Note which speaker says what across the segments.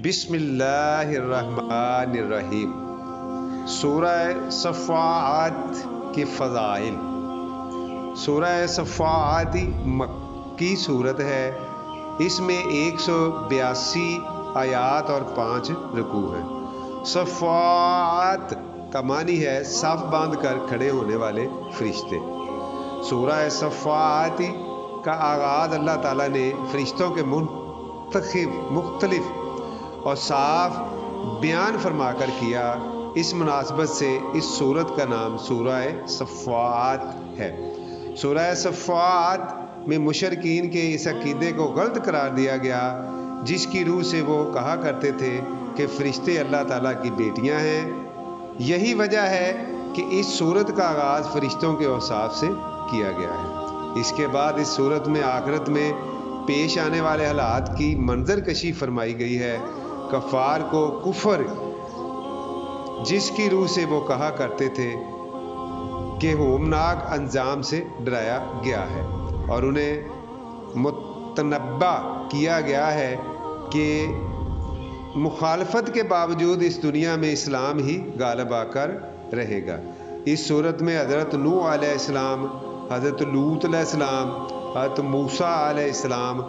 Speaker 1: بسم اللہ الرحمن الرحیم۔ سورہ صفات کے فضائل۔ سورہ صفات مکی صورت ہے۔ اس میں 182 آیات اور 5 رکوع ہیں۔ صفات کا معنی ہے صف باندھ کر کھڑے ہونے والے فرشتے۔ سورہ صفات کا آغاز اللہ تعالیٰ نے فرشتوں کے مختلف اور صاف بیان فرما کر کیا۔ اس مناسبت سے اس سورت کا نام سورہ صفات ہے۔ سورہ صفات میں مشرکین کے اس عقیدے کو غلط قرار دیا گیا جس کی روح سے وہ کہا کرتے تھے کہ فرشتے اللہ تعالیٰ کی بیٹیاں ہیں۔ یہی وجہ ہے کہ اس سورت کا آغاز فرشتوں کے اوصاف سے کیا گیا ہے۔ اس کے بعد اس سورت میں آخرت میں پیش آنے والے حالات کی منظر کشی فرمائی گئی ہے۔ کفار کو کفر جس کی روح سے وہ کہا کرتے تھے کہ ہولناک انجام سے ڈرایا گیا ہے، اور انہیں متنبہ کیا گیا ہے کہ مخالفت کے باوجود اس دنیا میں اسلام ہی غالب آ کر رہے گا۔ اس صورت میں حضرت نوح علیہ السلام، حضرت لوط علیہ السلام، حضرت موسیٰ علیہ السلام،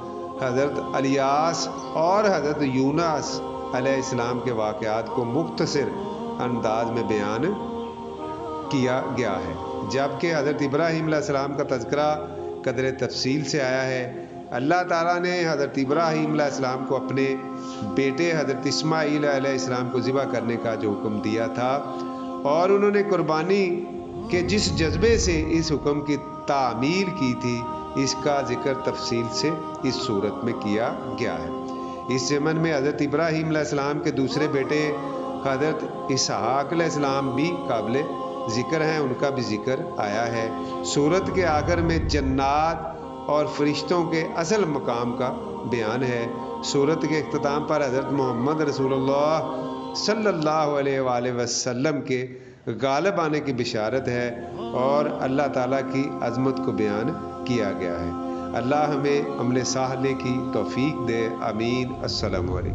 Speaker 1: حضرت الیاس اور حضرت یونس علیہ السلام کے واقعات کو مختصر انداز میں بیان کیا گیا ہے، جبکہ حضرت ابراہیم علیہ السلام کا تذکرہ قدر تفصیل سے آیا ہے۔ اللہ تعالیٰ نے حضرت ابراہیم علیہ السلام کو اپنے بیٹے حضرت اسماعیل علیہ السلام کو ذبح کرنے کا جو حکم دیا تھا، اور انہوں نے قربانی کے جس جذبے سے اس حکم کی تعمیل کی تھی، اس کا ذکر تفصیل سے اس صورت میں کیا گیا ہے۔ اس ضمن میں حضرت ابراہیم علیہ السلام کے دوسرے بیٹے حضرت اسحاق علیہ السلام بھی قابل ذکر ہیں، ان کا بھی ذکر آیا ہے۔ سورت کے آخر میں جنات اور فرشتوں کے اصل مقام کا بیان ہے۔ سورت کے اختتام پر حضرت محمد رسول اللہ صلی اللہ علیہ وآلہ وسلم کے غالب آنے کی بشارت ہے، اور اللہ تعالیٰ کی عظمت کو بیان کیا گیا ہے۔ اللہ ہمیں عمل صالح کی توفیق دے، آمین۔ السلام علیکم۔